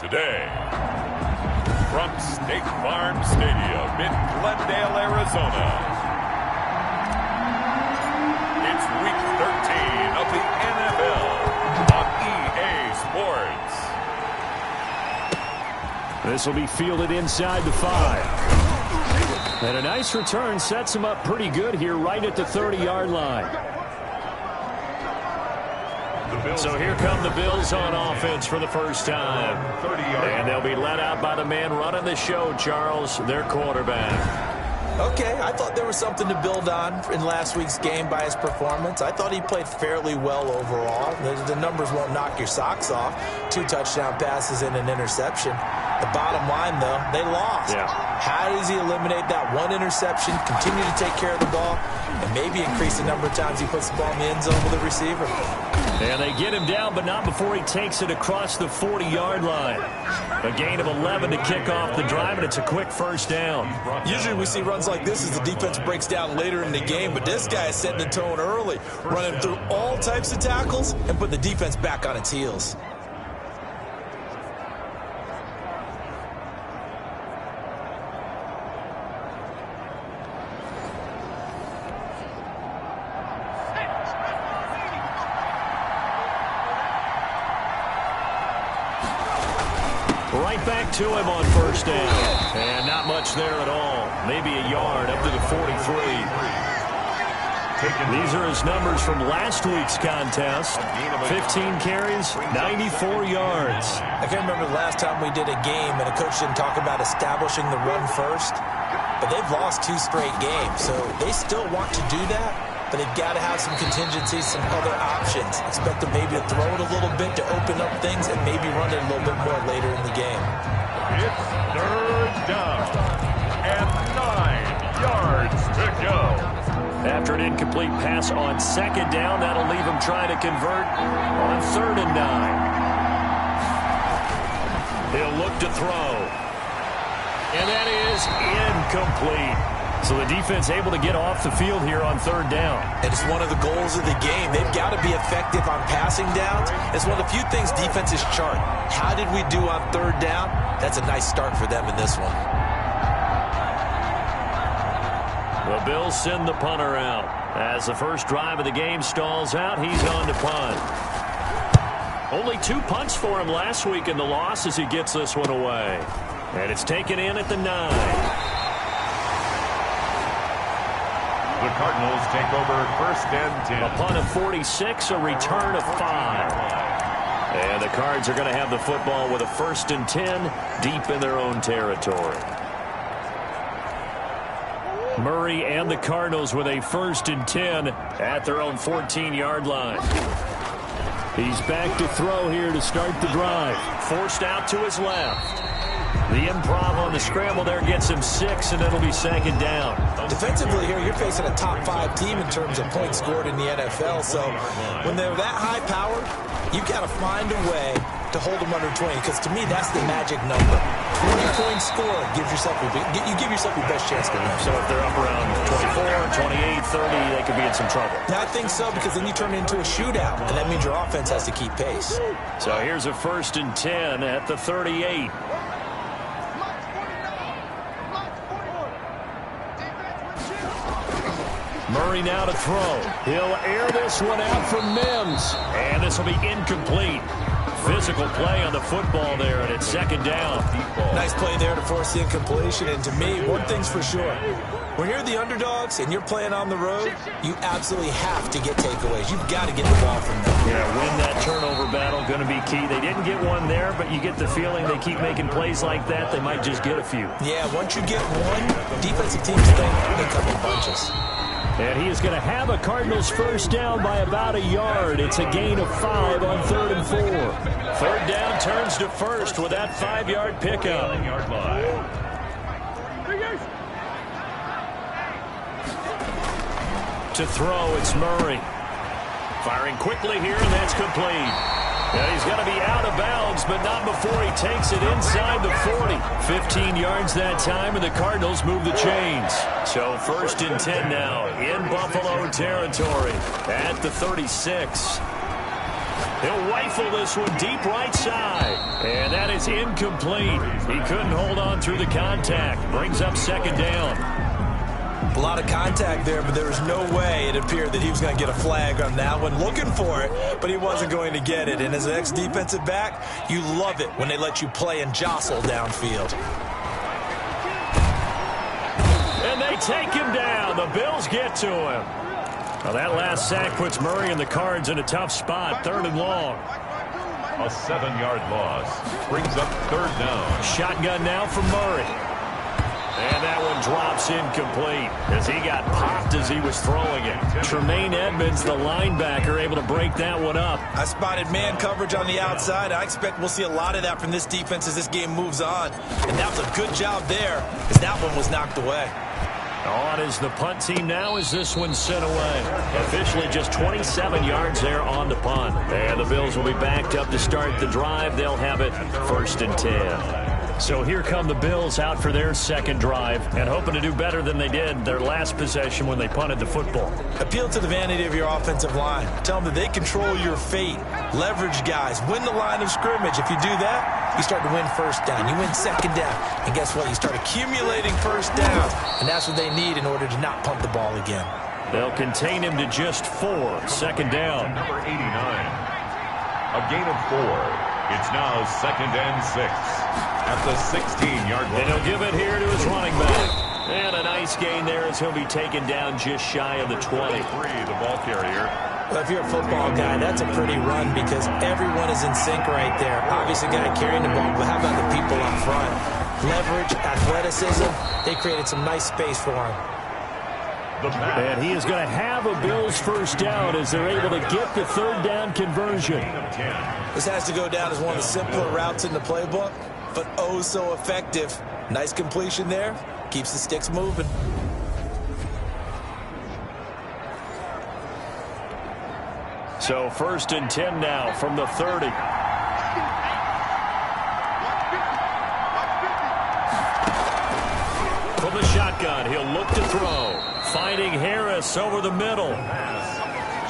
today. From State Farm Stadium in Glendale, Arizona, it's Week 13 of the NFL on EA Sports. This will be fielded inside the 5. And a nice return sets him up pretty good here right at the 30-yard line. So here come the Bills on offense for the first time. And they'll be let out by the man running the show, Charles, their quarterback. Okay, I thought there was something to build on in last week's game by his performance. I thought he played fairly well overall. The numbers won't knock your socks off. 2 touchdown passes and an interception. The bottom line, though, they lost. Yeah. How does he eliminate that one interception, continue to take care of the ball, and maybe increase the number of times he puts the ball in the end zone with the receiver? And they get him down, but not before he takes it across the 40-yard line. A gain of 11 to kick off the drive, and it's a quick first down. Usually we see runs like this as the defense breaks down later in the game, but this guy is setting the tone early, running through all types of tackles and putting the defense back on its heels. Right back to him on first down. And not much there at all. Maybe a yard up to the 43. These are his numbers from last week's contest. 15 carries, 94 yards. I can't remember the last time we did a game and a coach didn't talk about establishing the run first. But they've lost 2 straight games, so they still want to do that. But they've got to have some contingencies, some other options. Expect them maybe to throw it a little bit to open up things and maybe run it a little bit more later in the game. It's 3rd down and 9 yards to go. After an incomplete pass on 2nd down, that'll leave him trying to convert on 3rd and 9. He'll look to throw. And that is incomplete. So the defense able to get off the field here on 3rd down. And it's one of the goals of the game. They've got to be effective on passing downs. It's one of the few things defenses chart. How did we do on 3rd down? That's a nice start for them in this one. The Bills send the punter out. As the first drive of the game stalls out, he's on to punt. Only 2 punts for him last week in the loss as he gets this one away. And it's taken in at the 9. The Cardinals take over 1st and 10. A punt of 46, a return of 5. And the Cards are going to have the football with a 1st and 10 deep in their own territory. Murray and the Cardinals with a 1st and 10 at their own 14-yard line. He's back to throw here to start the drive. Forced out to his left. The improv on the scramble there gets him 6, and it'll be 2nd down. Defensively here, you're facing a top 5 team in terms of points scored in the NFL. So when they're that high powered, you've got to find a way to hold them under 20. Because to me, that's the magic number. 20-point score gives yourself you give yourself your best chance to win. So if they're up around 24, 28, 30, they could be in some trouble. Now, I think so, because then you turn it into a shootout, and that means your offense has to keep pace. So here's a 1st and 10 at the 38. Murray now to throw. He'll air this one out for Mims. And this will be incomplete. Physical play on the football there, and it's 2nd down. Nice play there to force the incompletion. And to me, one thing's for sure. When you're the underdogs and you're playing on the road, you absolutely have to get takeaways. You've got to get the ball from them. Yeah, win that turnover battle, going to be key. They didn't get one there, but you get the feeling they keep making plays like that, they might just get a few. Yeah, once you get one, defensive teams think they come in bunches. And he is going to have a Cardinals 1st down by about a yard. It's a gain of 5 on 3rd and 4. 3rd down turns to 1st with that 5-yard pickup. To throw, it's Murray. Firing quickly here, and that's complete. And he's going to be out of bounds, but not before he takes it inside the 40. 15 yards that time, and the Cardinals move the chains. So 1st and 10 now in Buffalo territory at the 36. He'll rifle this one deep right side. And that is incomplete. He couldn't hold on through the contact. Brings up second down. A lot of contact there, but there was no way it appeared that he was going to get a flag on that one. Looking for it, but he wasn't going to get it. And as an ex-defensive back, you love it when they let you play and jostle downfield. And they take him down. The Bills get to him. Well, that last sack puts Murray and the Cards in a tough spot. 3rd and long. A 7-yard loss brings up 3rd down. Shotgun now for Murray. And that one drops incomplete as he got popped as he was throwing it. Tremaine Edmonds, the linebacker, able to break that one up. I spotted man coverage on the outside. I expect we'll see a lot of that from this defense as this game moves on. And that was a good job there as that one was knocked away. On is the punt team now as this one's sent away. Officially just 27 yards there on the punt. And the Bills will be backed up to start the drive. They'll have it 1st and 10. So here come the Bills out for their second drive and hoping to do better than they did their last possession when they punted the football. Appeal to the vanity of your offensive line. Tell them that they control your fate. Leverage guys. Win the line of scrimmage. If you do that, you start to win 1st down. You win 2nd down. And guess what? You start accumulating 1st downs. And that's what they need in order to not punt the ball again. They'll contain him to just 4. 2nd down. Number 89. A gain of 4. It's now 2nd and 6. At the 16-yard line. And he'll give it here to his running back. And a nice gain there as he'll be taken down just shy of the 20. The ball carrier. Well, if you're a football guy, that's a pretty run because everyone is in sync right there. Obviously, guy carrying the ball, but how about the people up front? Leverage, athleticism, they created some nice space for him. And he is going to have a Bills 1st down as they're able to get the 3rd down conversion. This has to go down as one of the simpler routes in the playbook, but oh so effective. Nice completion there. Keeps the sticks moving. So 1st and 10 now from the 30. From the shotgun, he'll look to throw. Finding Harris over the middle.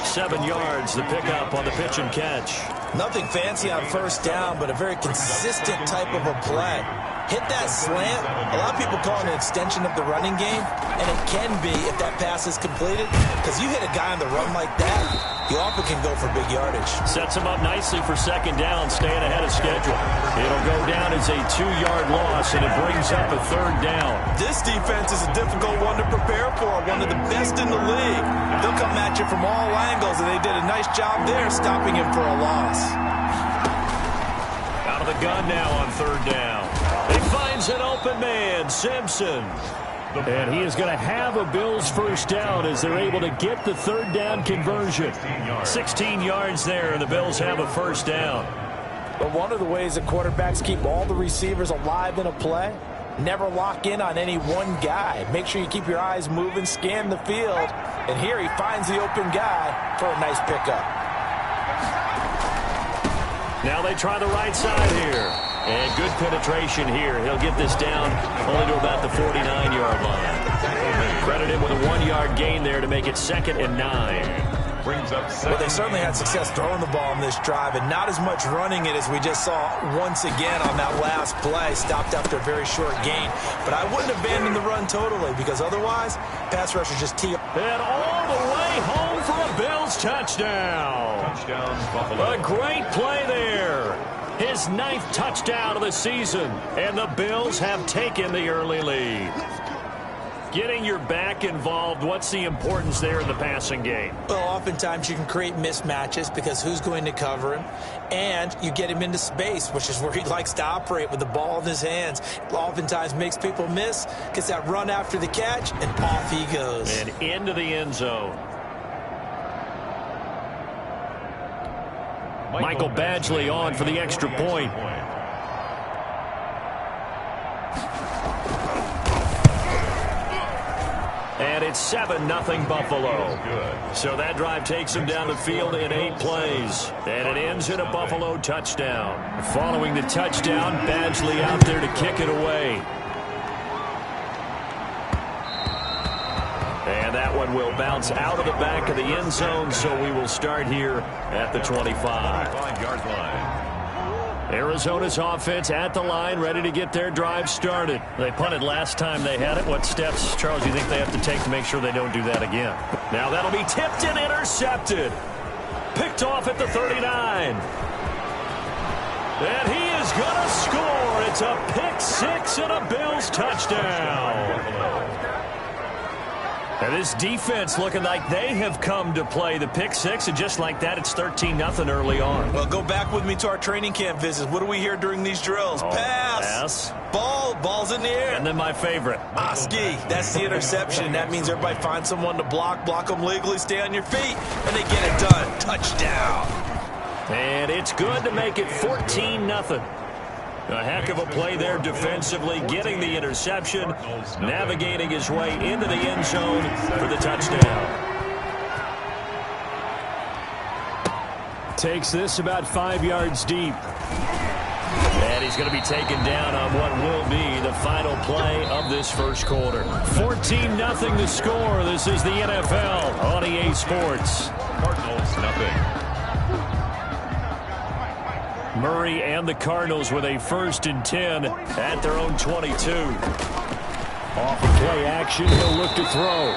7 yards, the pickup on the pitch and catch. Nothing fancy on 1st down, but a very consistent type of a play. Hit that slant. A lot of people call it an extension of the running game, and it can be if that pass is completed, because you hit a guy on the run like that, you often can go for big yardage. Sets him up nicely for 2nd down, staying ahead of schedule. It'll go down as a 2-yard loss, and it brings up a 3rd down. This defense is a difficult one to prepare for, one of the best in the league. They'll come at you from all angles, and they did a nice job there stopping him for a loss. Out of the gun now on 3rd down. He finds an open man, Simpson. And he is going to have a Bills 1st down as they're able to get the 3rd down conversion. 16 yards there, and the Bills have a 1st down. But one of the ways that quarterbacks keep all the receivers alive in a play, never lock in on any one guy. Make sure you keep your eyes moving, scan the field. And here he finds the open guy for a nice pickup. Now they try the right side here. And good penetration here. He'll get this down only to about the 49-yard line. Credit him with a 1-yard gain there to make it 2nd and 9. Brings up 7. Well, they certainly had success throwing the ball in this drive, and not as much running it as we just saw once again on that last play. Stopped after a very short gain. But I wouldn't abandon the run totally, because otherwise, pass rushers just tee up. And all the way home for a Bills touchdown. Touchdown, Buffalo. A great play there. His 9th touchdown of the season, and the Bills have taken the early lead. Getting your back involved, what's the importance there in the passing game? Well, oftentimes you can create mismatches because who's going to cover him, and you get him into space, which is where he likes to operate with the ball in his hands. Oftentimes makes people miss, gets that run after the catch, and off he goes. And into the end zone. Michael Badgley on for the extra point. And it's 7-0 Buffalo. So that drive takes them down the field in 8 plays. And it ends in a Buffalo touchdown. Following the touchdown, Badgley out there to kick it away. And that one will bounce out of the back of the end zone, so we will start here at the 25. 5-yard line. Arizona's offense at the line, ready to get their drive started. They punted last time they had it. What steps, Charles, do you think they have to take to make sure they don't do that again? Now that'll be tipped and intercepted. Picked off at the 39. And he is going to score. It's a pick six and a Bills touchdown. And this defense looking like they have come to play the pick six, and just like that, it's 13-0 early on. Well, go back with me to our training camp visits. What do we hear during these drills? Pass. Ball's in the air. And then my favorite. Ski. That's the interception. That means everybody find someone to block them legally, stay on your feet, and they get it done. Touchdown. And it's good to make it 14-0. A heck of a play there defensively, getting the interception, navigating his way into the end zone for the touchdown. Takes this about 5 yards deep. And he's going to be taken down on what will be the final play of this first quarter. 14-0 the score. This is the NFL on EA Sports. Cardinals, nothing. Murray and the Cardinals with a 1st and 10 at their own 22. Off of play action, he'll look to throw.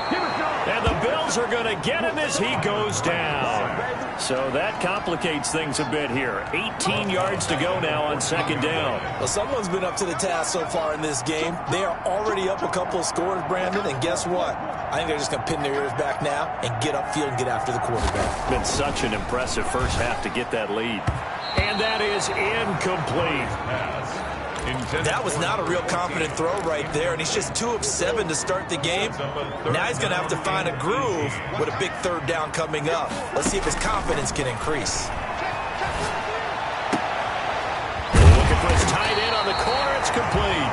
And the Bills are going to get him as he goes down. So that complicates things a bit here. 18 yards to go now on 2nd down. Well, someone's been up to the task so far in this game. They are already up a couple of scores, Brandon, and guess what? I think they're just going to pin their ears back now and get upfield and get after the quarterback. Been such an impressive first half to get that lead. And that is incomplete. That was not a real confident throw right there, and he's just 2 of 7 to start the game. Now he's going to have to find a groove with a big 3rd down coming up. Let's see if his confidence can increase. Looking for his tight end on the corner. It's complete.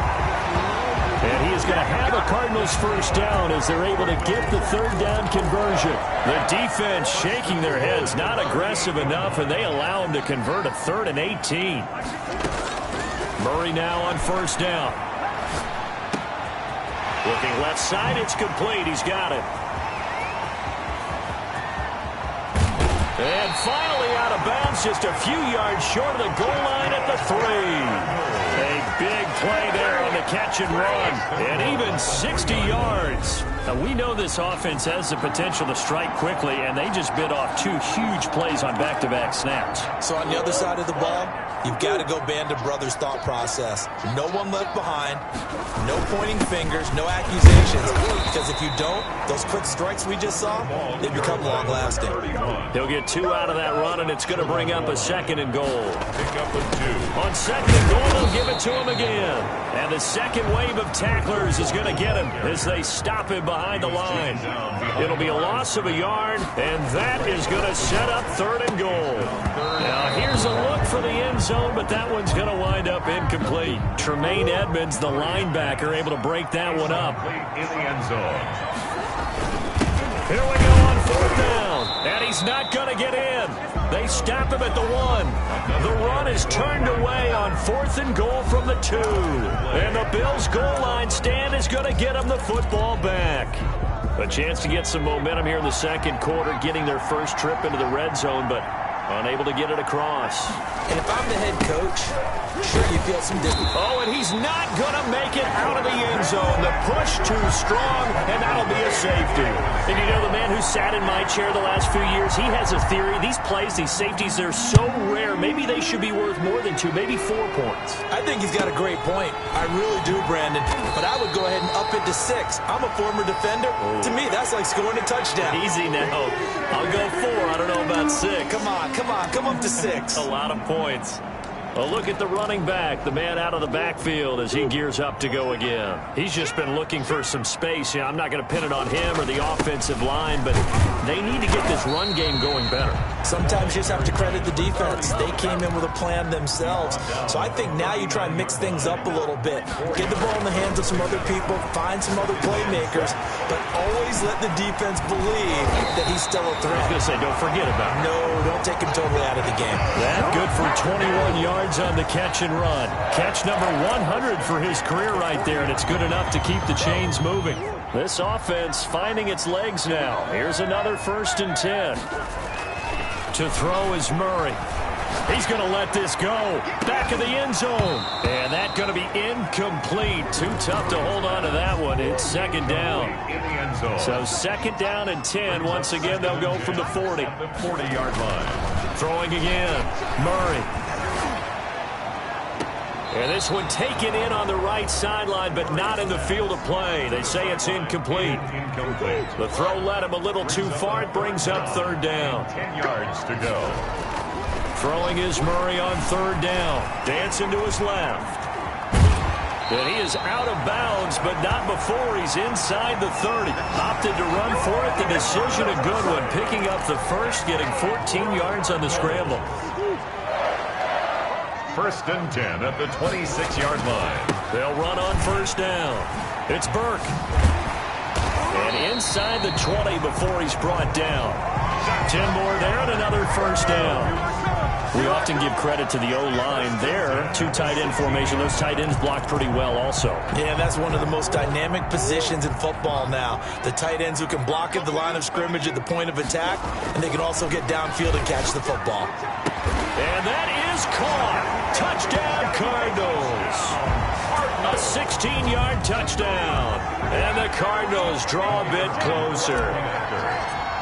And he is going to have a Cardinals 1st down as they're able to get the 3rd down conversion. The defense shaking their heads, not aggressive enough, and they allow him to convert a 3rd and 18. Murray now on 1st down. Looking left side, it's complete. He's got it. And finally out of bounds, just a few yards short of the goal line at the 3. A big play there on the catch and run. And even 60 yards. Now, we know this offense has the potential to strike quickly, and they just bit off 2 huge plays on back-to-back snaps. So on the other side of the ball, you've got to go band of brothers thought process. No one left behind, no pointing fingers, no accusations. Because if you don't, those quick strikes we just saw, they become long-lasting. He'll get 2 out of that run, and it's going to bring up a 2nd and goal. Pick up a 2. On 2nd and goal, they'll give it to him again. And the second wave of tacklers is going to get him as they stop him behind the line. It'll be a loss of a yard, and that is going to set up 3rd and goal. Now, here's a look for the end zone, but that one's going to wind up incomplete. Tremaine Edmonds, the linebacker, able to break that one up. In the end zone. Here we go on 4th down, and he's not going to get in. They stop him at the 1. The run is turned away on 4th and goal from the 2. And the Bills' goal line stand is going to get them the football back. A chance to get some momentum here in the 2nd quarter, getting their first trip into the red zone, but unable to get it across. And if I'm the head coach, sure you feel some distance. Oh, and he's not going to make it out of the end zone. The push too strong, and that'll be a safety. And you know, the man who sat in my chair the last few years, he has a theory. These plays, these safeties, they're so rare. Maybe they should be worth more than 2, maybe 4 points. I think he's got a great point. I really do, Brandon. But I would go ahead and up it to 6. I'm a former defender. Oh. To me, that's like scoring a touchdown. Easy now. I'll go 4. I don't know about 6. Come up to 6. A lot of points. A look at the running back, the man out of the backfield as he gears up to go again. He's just been looking for some space. I'm not going to pin it on him or the offensive line, but they need to get this run game going better. Sometimes you just have to credit the defense. They came in with a plan themselves. So I think now you try and mix things up a little bit. Get the ball in the hands of some other people, find some other playmakers, but always let the defense believe that he's still a threat. I was going to say, don't forget about him. No, don't take him totally out of the game. That good for 21 yards on the catch and run. Catch number 100 for his career right there, and it's good enough to keep the chains moving. This offense finding its legs now. Here's another 1st and 10. To throw is Murray. He's going to let this go. Back of the end zone. And that's going to be incomplete. Too tough to hold on to that one. It's 2nd down. So 2nd down and 10. Once again, they'll go from the 40. The 40-yard line. Throwing again. Murray. And this one taken in on the right sideline, but not in the field of play. They say it's incomplete. The throw led him a little too far. It brings up 3rd down. 10 yards to go. Throwing is Murray on 3rd down. Dancing to his left. And he is out of bounds, but not before he's inside the 30. Opted to run for it. The decision a good one. Picking up the first, getting 14 yards on the scramble. 1st and 10 at the 26-yard line. They'll run on 1st down. It's Burke. And inside the 20 before he's brought down. 10 more there and another 1st down. We often give credit to the O-line there. 2 tight end formation. Those tight ends blocked pretty well also. Yeah, that's one of the most dynamic positions in football now. The tight ends who can block at the line of scrimmage at the point of attack, and they can also get downfield and catch the football. And that is caught. Touchdown, Cardinals. A 16-yard touchdown. And the Cardinals draw a bit closer.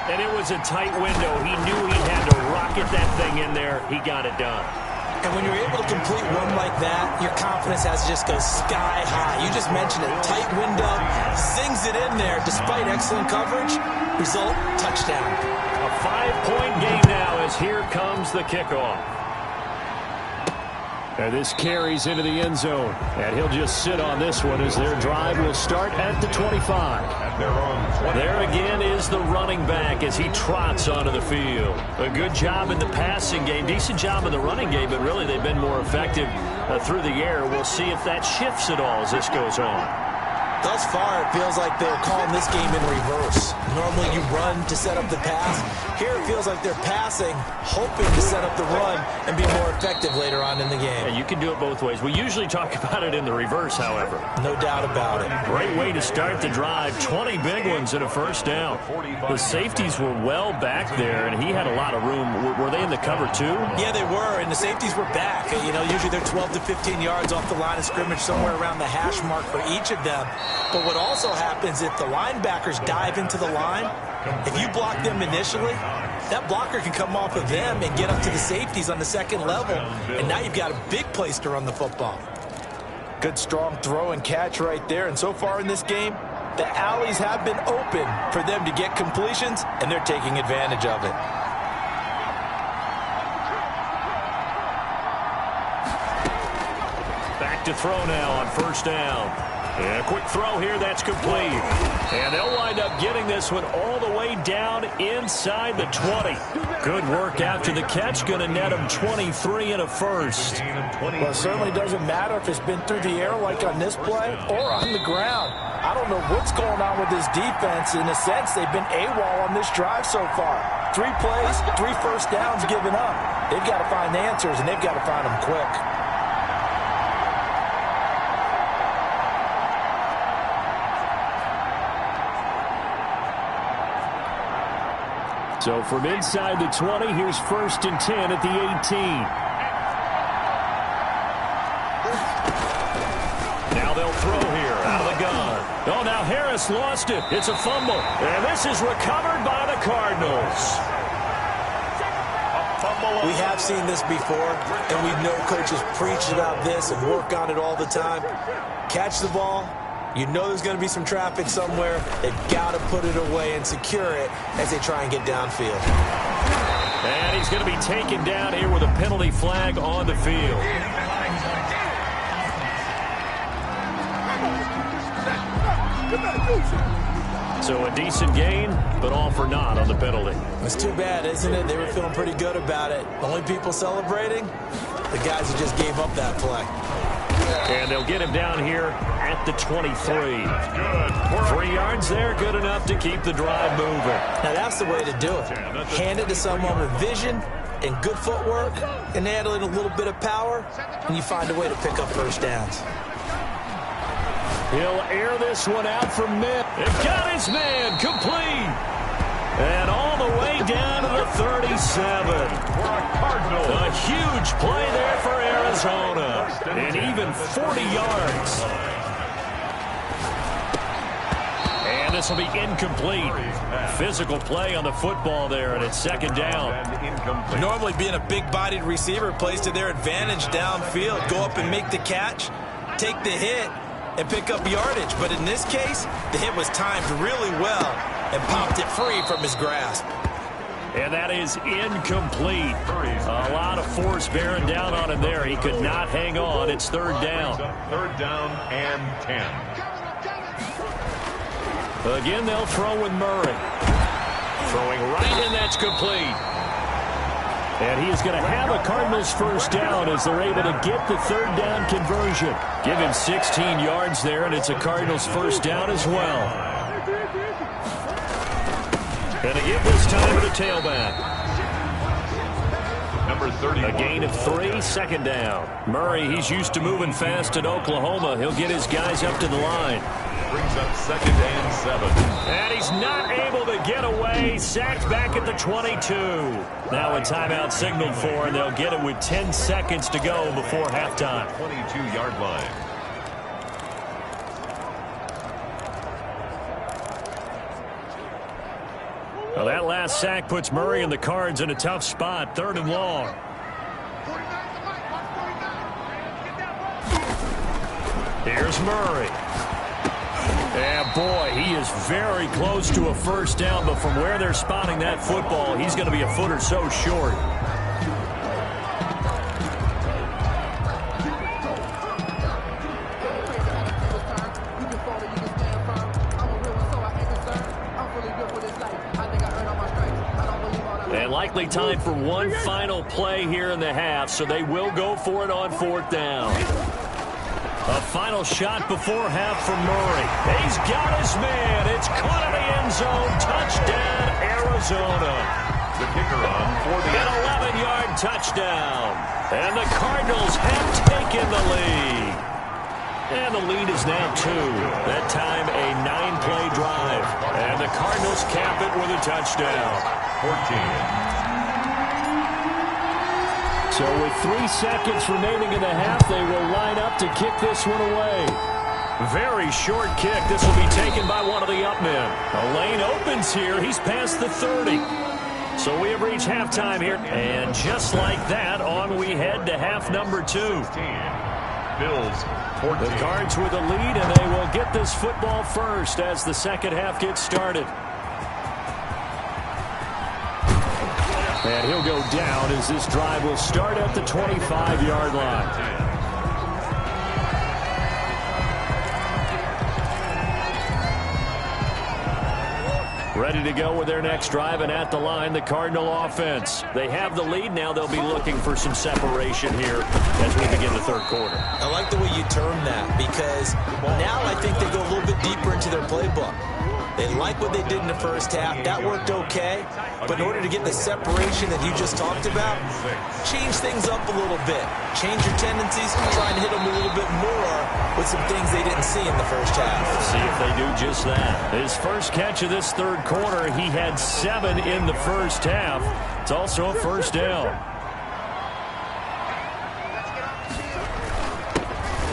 And it was a tight window. He knew he had to rocket that thing in there. He got it done. And when you're able to complete one like that, your confidence has to just go sky high. You just mentioned it. Tight window, zings it in there despite excellent coverage. Result, touchdown. A 5-point game now as here comes the kickoff. And this carries into the end zone. And he'll just sit on this one as their drive will start at the 25. At their own 20. There again is the running back as he trots onto the field. A good job in the passing game. Decent job in the running game, but really they've been more effective through the air. We'll see if that shifts at all as this goes on. Thus far, it feels like they're calling this game in reverse. Normally you run to set up the pass. Here it feels like they're passing, hoping to set up the run and be more effective later on in the game. Yeah, you can do it both ways. We usually talk about it in the reverse, however. No doubt about it. Great way to start the drive. 20 big ones and a 1st down. The safeties were well back there, and he had a lot of room. Were they in the cover too? Yeah, they were, and the safeties were back. You know, usually they're 12 to 15 yards off the line of scrimmage, somewhere around the hash mark for each of them. But what also happens if the linebackers dive into the line, if you block them initially, that blocker can come off of them and get up to the safeties on the 2nd level, and now you've got a big place to run the football. Good strong throw and catch right there, and so far in this game, the alleys have been open for them to get completions, and they're taking advantage of it. Back to throw now on 1st down. And a quick throw here, that's complete. And they'll wind up getting this one all the way down inside the 20. Good work after the catch, going to net them 23 and a 1st. Well, it certainly doesn't matter if it's been through the air like on this play or on the ground. I don't know what's going on with this defense. In a sense, they've been AWOL on this drive so far. 3 plays, 3 1st downs given up. They've got to find answers, and they've got to find them quick. So from inside the 20, here's 1st and 10 at the 18. Now they'll throw here out of the gun. Oh, now Harris lost it. It's a fumble. And this is recovered by the Cardinals. We have seen this before, and we know coaches preach about this and work on it all the time. Catch the ball. You know there's going to be some traffic somewhere. They've got to put it away and secure it as they try and get downfield. And he's going to be taken down here with a penalty flag on the field. So a decent gain, but all for naught on the penalty. It's too bad, isn't it? They were feeling pretty good about it. Only people celebrating, the guys who just gave up that play. And they'll get him down here at the 23. 3 yards there, good enough to keep the drive moving. Now that's the way to do it. Hand it to someone with vision and good footwork, and add a little bit of power, and you find a way to pick up 1st downs. He'll air this one out for mid. They've got his man complete. And all the way down to the 37. A huge play there for Arizona. And even 40 yards. And this will be incomplete. Physical play on the football there, and it's second down. Normally being a big-bodied receiver plays to their advantage downfield. Go up and make the catch, take the hit, and pick up yardage. But in this case, the hit was timed really well and popped it free from his grasp. And that is incomplete. A lot of force bearing down on him there. He could not hang on. It's third down. Third down and 10. Again, they'll throw with Murray. Throwing right, and that's complete. And he is going to have a Cardinals first down as they're able to get the third down conversion. Give him 16 yards there, and it's a Cardinals first down as well. And they give this time to the tailback. Number 30. A gain of 3, second down. Murray, he's used to moving fast at Oklahoma. He'll get his guys up to the line. Brings up second and 7. And he's not able to get away. Sacked back at the 22. Now a timeout signaled for, and they'll get it with 10 seconds to go before halftime. 22-yard line. Well, that last sack puts Murray and the Cards in a tough spot. Third and long. Here's Murray. And boy, he is very close to a first down, but from where they're spotting that football, he's going to be a foot or so short. And likely time for one final play here in the half, so they will go for it on fourth down. A final shot before half from Murray. He's got his man. It's caught in the end zone. Touchdown, Arizona. The kicker on for the An 11-yard touchdown. And the Cardinals have taken the lead. And the lead is now 2. That time a 9-play drive. And the Cardinals cap it with a touchdown. 14. So with 3 seconds remaining in the half, they will line up to kick this one away. Very short kick. This will be taken by one of the up men. The lane opens here. He's past the 30. So we have reached halftime here. And just like that, on we head to half number 2. Bills 14. The Cards with the lead, and they will get this football first as the second half gets started. And he'll go down as this drive will start at the 25-yard line. Ready to go with their next drive, and at the line, the Cardinal offense. They have the lead. Now they'll be looking for some separation here as we begin the third quarter. I like the way you term that, because now I think they go a little bit deeper into their playbook. They like what they did in the first half. That worked okay. But in order to get the separation that you just talked about, change things up a little bit. Change your tendencies, try and hit them a little bit more with some things they didn't see in the first half. See if they do just that. His first catch of this third quarter, he had 7 in the first half. It's also a first down.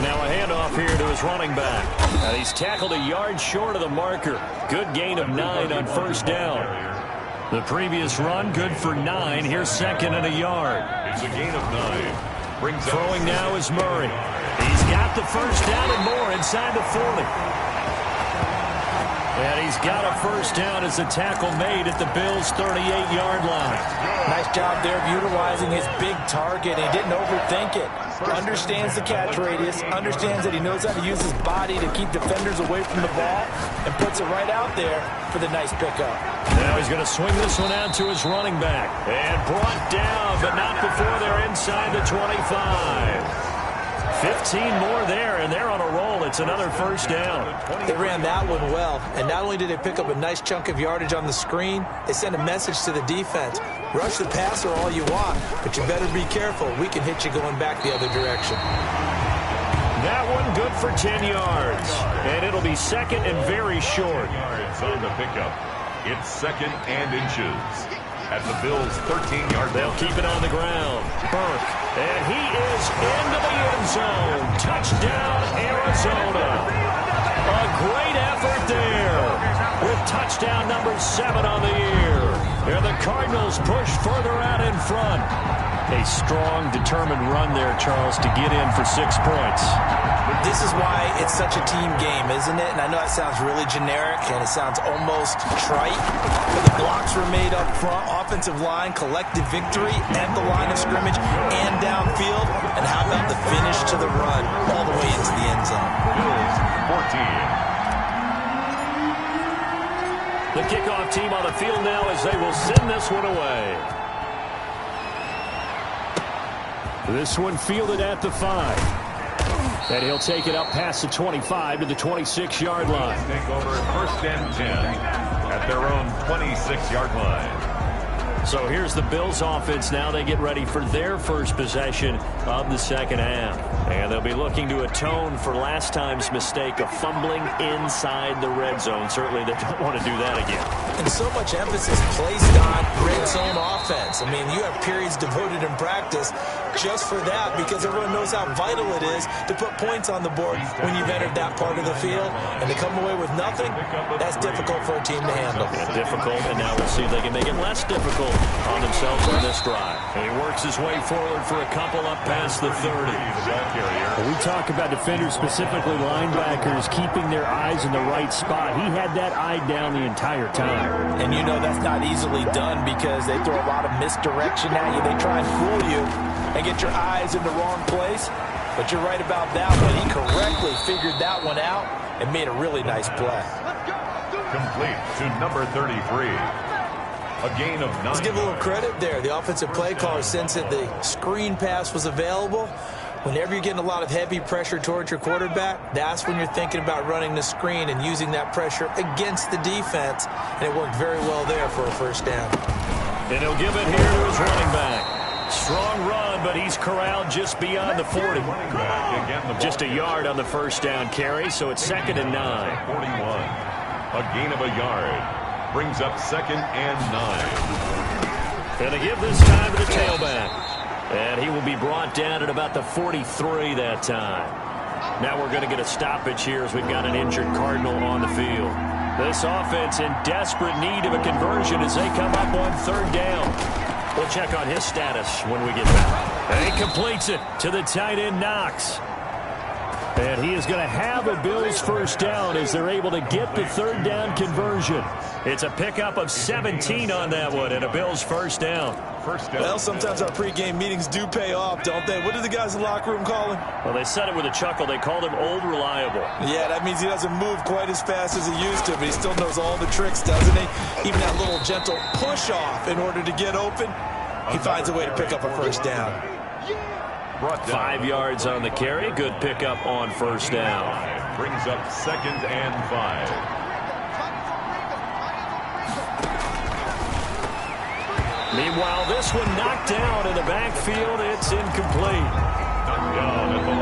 Now a handoff here to his running back. And he's tackled a yard short of the marker. Good gain of 9 on first down. The previous run, good for 9. Here's second and a yard. It's a gain of 9. Throwing now is Murray. He's got the first down and more inside the 40. And he's got a first down as the tackle made at the Bills' 38-yard line. Nice job there of utilizing his big target. He didn't overthink it. Understands the catch radius, understands that he knows how to use his body to keep defenders away from the ball, and puts it right out there for the nice pickup. Now he's going to swing this one out to his running back. And brought down, but not before they're inside the 25. 15 more there, and they're on a roll. It's another first down. They ran that one well, and not only did they pick up a nice chunk of yardage on the screen, they sent a message to the defense. Rush the passer all you want, but you better be careful. We can hit you going back the other direction. That one good for 10 yards. And it'll be second and very short. Yards on the pickup. It's second and inches at the Bills' 13-yard line. They'll keep it on the ground. Burke. And he is into the end zone. Touchdown, Arizona. A great effort there with touchdown number 7 on the year. And the Cardinals push further out in front. A strong, determined run there, Charles, to get in for 6 points. This is why it's such a team game, isn't it? And I know that sounds really generic and it sounds almost trite, but the blocks were made up front, offensive line, collective victory at the line of scrimmage and downfield. And how about the finish to the run all the way into the end zone? Bills 14. The kickoff team on the field now as they will send this one away. This one fielded at the 5. And he'll take it up past the 25 to the 26-yard line. Take over first and 10 at their own 26-yard line. So here's the Bills offense now. They get ready for their first possession of the second half. And they'll be looking to atone for last time's mistake of fumbling inside the red zone. Certainly they don't want to do that again. And so much emphasis placed on red zone offense. I mean, you have periods devoted in practice just for that because everyone knows how vital it is to put points on the board when you've entered that part of the field. And to come away with nothing, that's difficult for a team to handle. Yeah, difficult, and now we'll see if they can make it less difficult on themselves on this drive. And he works his way forward for a couple up past the 30. When we talk about defenders, specifically linebackers, keeping their eyes in the right spot, he had that eye down the entire time. And you know that's not easily done because they throw a lot of misdirection at you. They try and fool you and get your eyes in the wrong place. But you're right about that one. He correctly figured that one out and made a really nice play. Complete to number 33. A gain of 9. Let's give a little credit there. The offensive play caller sensed that the screen pass was available. Whenever you're getting a lot of heavy pressure towards your quarterback, that's when you're thinking about running the screen and using that pressure against the defense. And it worked very well there for a first down. And he'll give it here to his running back. Strong run, but he's corralled just beyond the 40. Just a yard on the first down carry, so it's second and 9. 41. A gain of a yard. Brings up second and 9. And they give this time to the tailback. And he will be brought down at about the 43 that time. Now we're going to get a stoppage here as we've got an injured Cardinal on the field. This offense in desperate need of a conversion as they come up on third down. We'll check on his status when we get back. And he completes it to the tight end, Knox. And he is going to have a Bills first down as they're able to get the third down conversion. It's a pickup of 17 on that one and a Bills first down. Well, sometimes our pregame meetings do pay off, don't they? What did the guys in the locker room call him? Well, they said it with a chuckle. They called him Old Reliable. Yeah, that means he doesn't move quite as fast as he used to, but he still knows all the tricks, doesn't he? Even that little gentle push-off in order to get open, he finds a way to pick up a first down. 5 yards on the carry. Good pickup on first down. Brings up second and 5. Meanwhile, this one knocked down in the backfield. It's incomplete.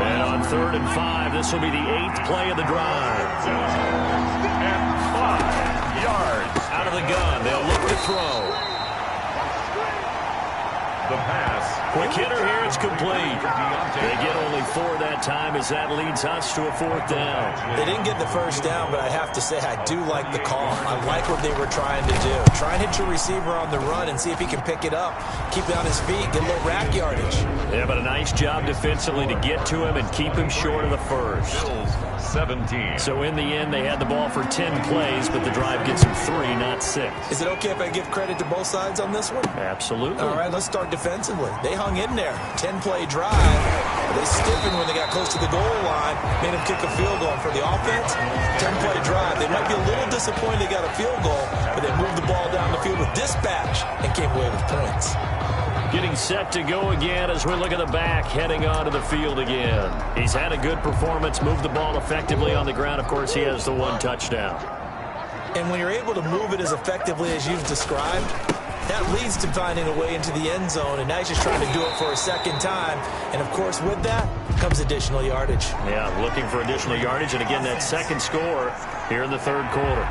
And on third and 5, this will be the 8th play of the drive. And 5 yards. Out of the gun. They'll look to throw. The pass. Quick hitter here. It's complete. They get only 4 that time as that leads us to a fourth down. They didn't get the first down, but I have to say I do like the call. I like what they were trying to do. Try and hit your receiver on the run and see if he can pick it up. Keep it on his feet. Get a little rack yardage. Yeah, but a nice job defensively to get to him and keep him short of the first. Bills 17. So in the end, they had the ball for 10 plays, but the drive gets them 3, not 6. Is it okay if I give credit to both sides on this one? Absolutely. All right, let's start defensively. They hung in there. 10-play drive. They stiffened when they got close to the goal line. Made them kick a field goal. And for the offense, 10-play drive. They might be a little disappointed they got a field goal, but they moved the ball down the field with dispatch and came away with points. Getting set to go again as we look at the back, heading onto the field again. He's had a good performance, moved the ball effectively on the ground. Of course, he has the 1 touchdown. And when you're able to move it as effectively as you've described, That leads to finding a way into the end zone, and now he's just trying to do it for a second time. And, of course, with that comes additional yardage. Yeah, looking for additional yardage, and again, that second score here in the third quarter.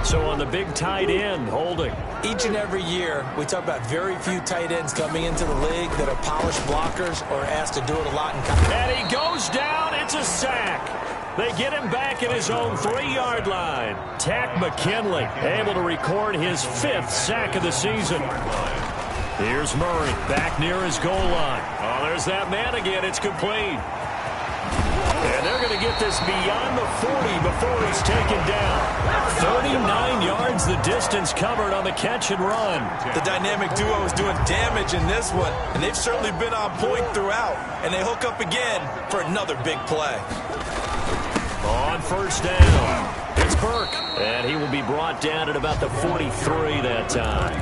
So on the big tight end, holding. Each and every year, we talk about very few tight ends coming into the league that are polished blockers or asked to do it a lot in college. And he goes down. It's a sack. They get him back at his own 3-yard line. Tack McKinley able to record his 5th sack of the season. Here's Murray back near his goal line. Oh, there's that man again. It's complete. And they're going to get this beyond the 40 before he's taken down. 39 yards the distance covered on the catch and run. The dynamic duo is doing damage in this one, and they've certainly been on point throughout. And they hook up again for another big play. On first down, it's Burke. And he will be brought down at about the 43 that time.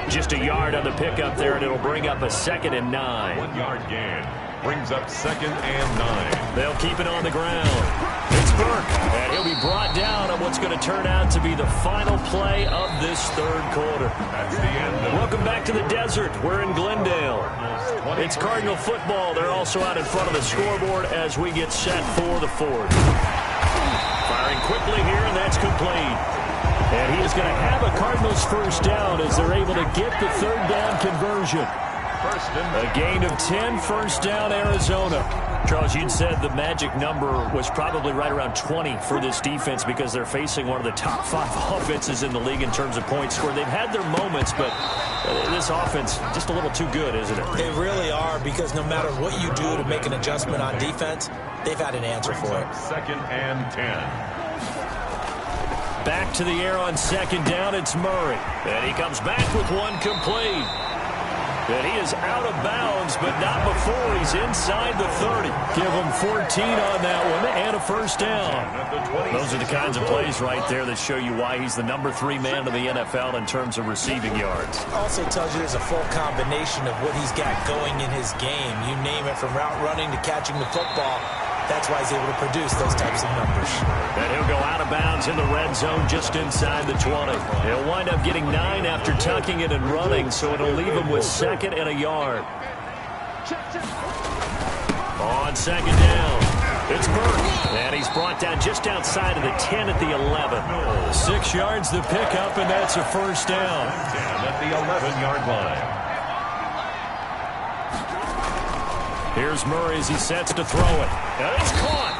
Just a yard on the pickup there, and it'll bring up a 2nd and 9. 1-yard gain. Brings up 2nd and 9. They'll keep it on the ground. It's Burke, and he'll be brought down on what's going to turn out to be the final play of this third quarter. That's the end of Welcome back to the desert. We're in Glendale. It's Cardinal football. They're also out in front of the scoreboard as we get set for the fourth. Firing quickly here, and that's complete. And he is going to have a Cardinals first down as they're able to get the third down conversion. A gain of 10, first down, Arizona. Charles, you'd said the magic number was probably right around 20 for this defense because they're facing one of the top 5 offenses in the league in terms of points scored. They've had their moments, but this offense just a little too good, isn't it? They really are, because no matter what you do to make an adjustment on defense, they've had an answer for it. 2nd and 10. Back to the air on second down, it's Murray. And he comes back with one complete. And he is out of bounds, but not before he's inside the 30. Give him 14 on that one and a first down. Those are the kinds of plays right there that show you why he's the number 3 man in the NFL in terms of receiving yards. Also tells you there's a full combination of what he's got going in his game. You name it, from route running to catching the football. That's why he's able to produce those types of numbers. And he'll go out of bounds in the red zone just inside the 20. He'll wind up getting 9 after tucking it and running, so it'll leave him with 2nd and a yard. On second down, it's Burke. And he's brought down just outside of the 10 at the 11. 6 yards the pickup, and that's a first down. At the 11-yard line. Here's Murray as he sets to throw it. And it's caught.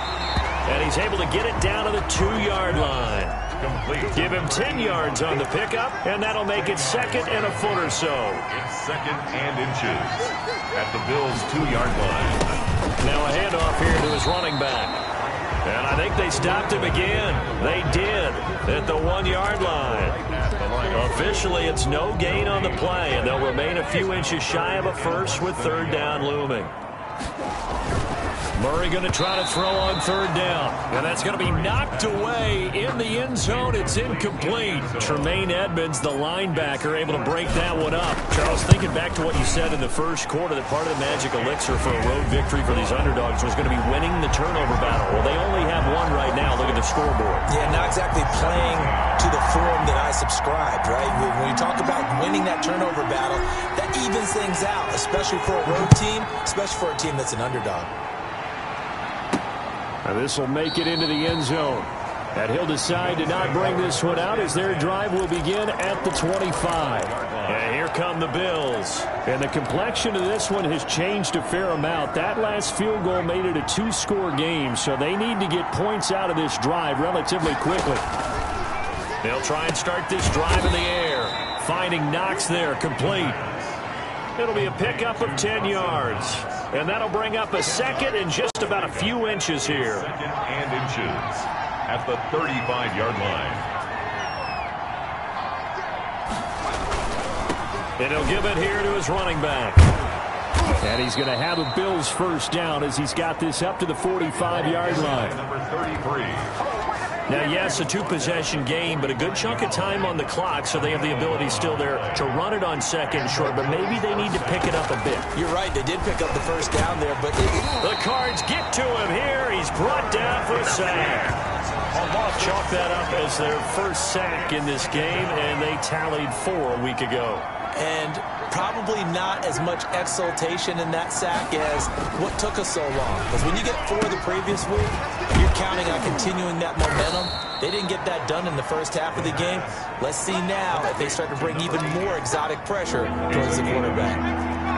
And he's able to get it down to the 2-yard line. Complete. Give him 10 yards on the pickup, and that'll make it 2nd and a foot or so. It's 2nd and inches at the Bills' 2-yard line. Now a handoff here to his running back. And I think they stopped him again. They did at the 1-yard line. Officially, it's no gain on the play, and they'll remain a few inches shy of a first with third down looming. Murray going to try to throw on third down. And that's going to be knocked away in the end zone. It's incomplete. Tremaine Edmonds, the linebacker, able to break that one up. Charles, thinking back to what you said in the first quarter, that part of the magic elixir for a road victory for these underdogs was going to be winning the turnover battle. Well, they only have one right now. Look at the scoreboard. Yeah, not exactly playing to the form that I subscribed, right? When you talk about winning that turnover battle, that evens things out, especially for a road team, especially for a team that's an underdog. Now this will make it into the end zone. And he'll decide to not bring this one out as their drive will begin at the 25. And here come the Bills. And the complexion of this one has changed a fair amount. That last field goal made it a 2-score game, so they need to get points out of this drive relatively quickly. They'll try and start this drive in the air. Finding Knox there, complete. It'll be a pickup of 10 yards. And that'll bring up a 2nd and just about a few inches here. 2nd and inches at the 35-yard line. And he'll give it here to his running back. And he's going to have a Bills first down as he's got this up to the 45-yard line. Number 33. Now, yes, a 2-possession game, but a good chunk of time on the clock, so they have the ability still there to run it on second and short, but maybe they need to pick it up a bit. You're right, they did pick up the first down there, but the Cards get to him here. He's brought down for a sack. chalk that up as their first sack in this game, and they tallied 4 a week ago. And probably not as much exultation in that sack as what took us so long. Because when you get 4 the previous week, you're counting on continuing that momentum. They didn't get that done in the first half of the game. Let's see now if they start to bring even more exotic pressure towards the quarterback.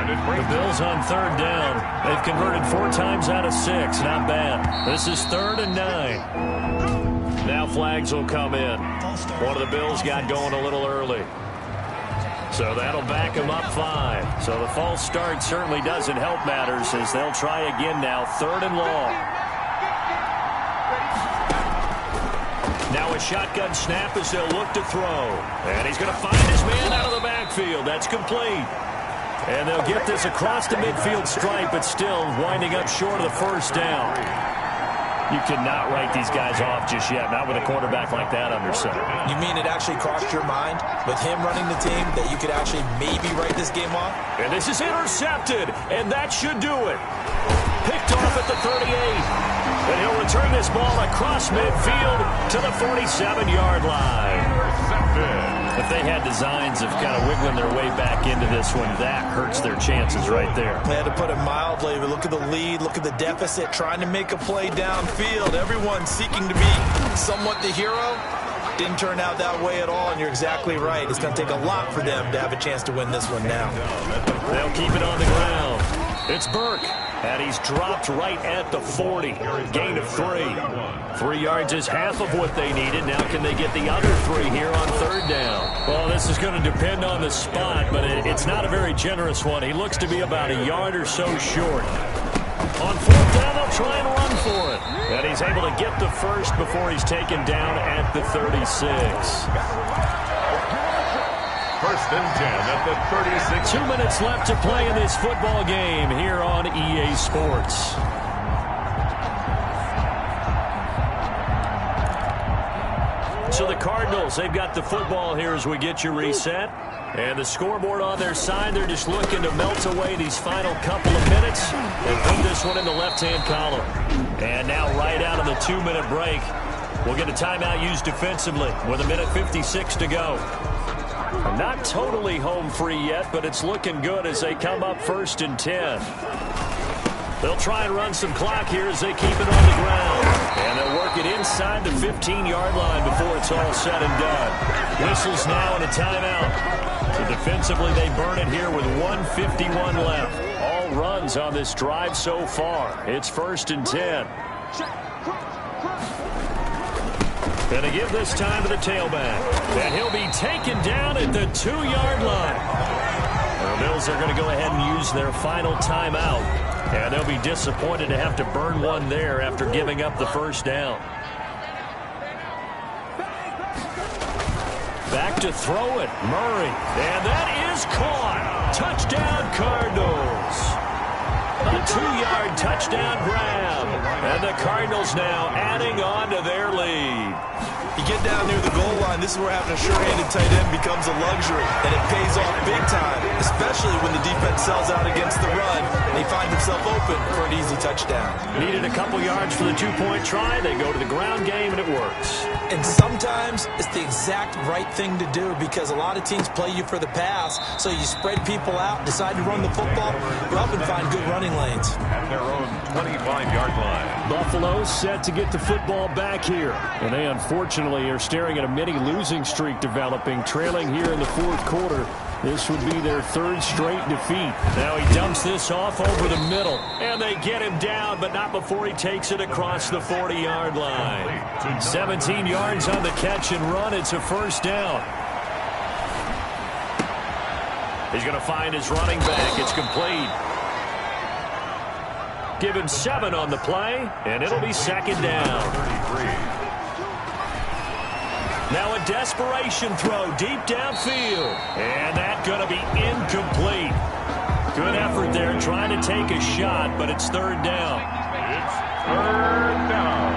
The Bills on 3rd down. They've converted 4 times out of 6. Not bad. This is 3rd and 9. Now flags will come in. One of the Bills got going a little early. So that'll back them up 5. So the false start certainly doesn't help matters as they'll try again now. 3rd and long. Now a shotgun snap as they'll look to throw. And he's going to find his man out of the backfield. That's complete. And they'll get this across the midfield stripe, but still winding up short of the first down. You cannot write these guys off just yet, not with a quarterback like that under center. You mean it actually crossed your mind with him running the team that you could actually maybe write this game off? And this is intercepted, and that should do it. Picked off at the 38. And he'll return this ball across midfield to the 47-yard line. If they had designs of kind of wiggling their way back into this one, that hurts their chances right there. They had to put it mildly, but look at the lead, look at the deficit, trying to make a play downfield. Everyone seeking to be somewhat the hero. Didn't turn out that way at all, and you're exactly right. It's going to take a lot for them to have a chance to win this one now. They'll keep it on the ground. It's Burke. And he's dropped right at the 40. Gain of 3. 3 yards is half of what they needed. Now can they get the other 3 here on 3rd down? Well, this is going to depend on the spot, but it's not a very generous one. He looks to be about a yard or so short. On 4th down, they'll try and run for it. And he's able to get the first before he's taken down at the 36. 1st and 10 at the 36. 2 minutes left to play in this football game here on EA Sports. So the Cardinals, they've got the football here as we get you reset. And the scoreboard on their side, they're just looking to melt away these final couple of minutes and put this one in the left-hand column. And now right out of the 2-minute break, we'll get a timeout used defensively with 1:56 to go. Not totally home free yet, but it's looking good as they come up 1st and 10. They'll try and run some clock here as they keep it on the ground. And they'll work it inside the 15-yard line before it's all said and done. Whistles now and a timeout. So defensively, they burn it here with 1:51 left. All runs on this drive so far. It's 1st and 10. Going to give this time to the tailback. And he'll be taken down at the 2-yard line. The Bills are going to go ahead and use their final timeout. And they'll be disappointed to have to burn one there after giving up the first down. Back to throw it, Murray. And that is caught. Touchdown, Cardinals. A 2-yard touchdown grab. And the Cardinals now adding on to their lead. You get down near the goal line, this is where having a sure-handed tight end becomes a luxury. And it pays off big time, especially when the defense sells out against the run and they find themselves open for an easy touchdown. Needed a couple yards for the 2-point try. They go to the ground game, and it works. And sometimes it's the exact right thing to do because a lot of teams play you for the pass, so you spread people out, decide to run the football, go up and find good running lanes. At their own 25-yard line. Buffalo set to get the football back here. And they unfortunately are staring at a mini losing streak developing, trailing here in the 4th quarter. This would be their 3rd straight defeat. Now he dumps this off over the middle. And they get him down, but not before he takes it across the 40-yard line. 17 yards on the catch and run. It's a 1st down. He's going to find his running back. It's complete. Give him 7 on the play, and it'll be 2nd down. Now a desperation throw deep downfield. And that's going to be incomplete. Good effort there trying to take a shot, but it's 3rd down. It's 3rd down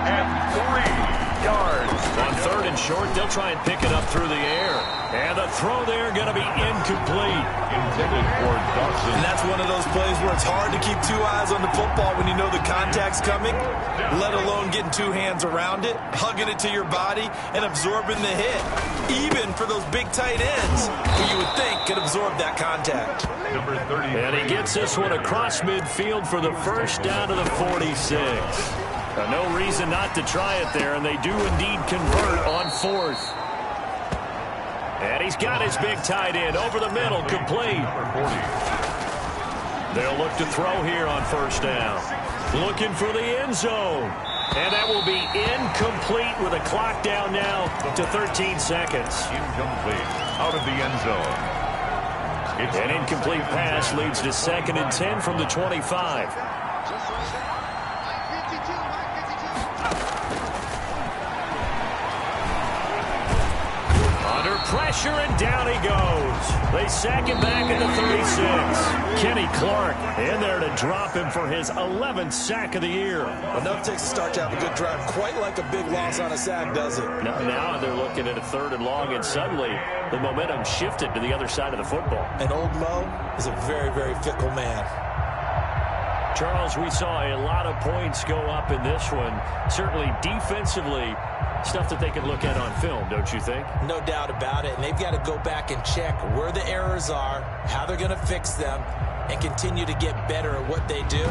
and 3. yards. On 3rd and short, they'll try and pick it up through the air. And the throw there going to be incomplete. Intended for Dawson. And that's one of those plays where it's hard to keep two eyes on the football when you know the contact's coming, let alone getting two hands around it, hugging it to your body, and absorbing the hit. Even for those big tight ends, who you would think could absorb that contact. Number 30. And he gets this one across midfield for the first down to the 46. No reason not to try it there, and they do indeed convert on 4th. And he's got his big tight end over the middle, complete. They'll look to throw here on 1st down. Looking for the end zone. And that will be incomplete with a clock down now to 13 seconds. Incomplete. Out of the end zone. An incomplete pass leads to 2nd and 10 from the 25. Under pressure, and down he goes. They sack him back at the 36. Kenny Clark in there to drop him for his 11th sack of the year. Enough takes a start to have a good drive, quite like a big loss on a sack, does it? Now they're looking at a 3rd and long, and suddenly the momentum shifted to the other side of the football. And old Mo is a very, very fickle man. Charles, we saw a lot of points go up in this one. Certainly defensively, stuff that they can look at on film, don't you think? No doubt about it. And they've got to go back and check where the errors are, how they're going to fix them, and continue to get better at what they do.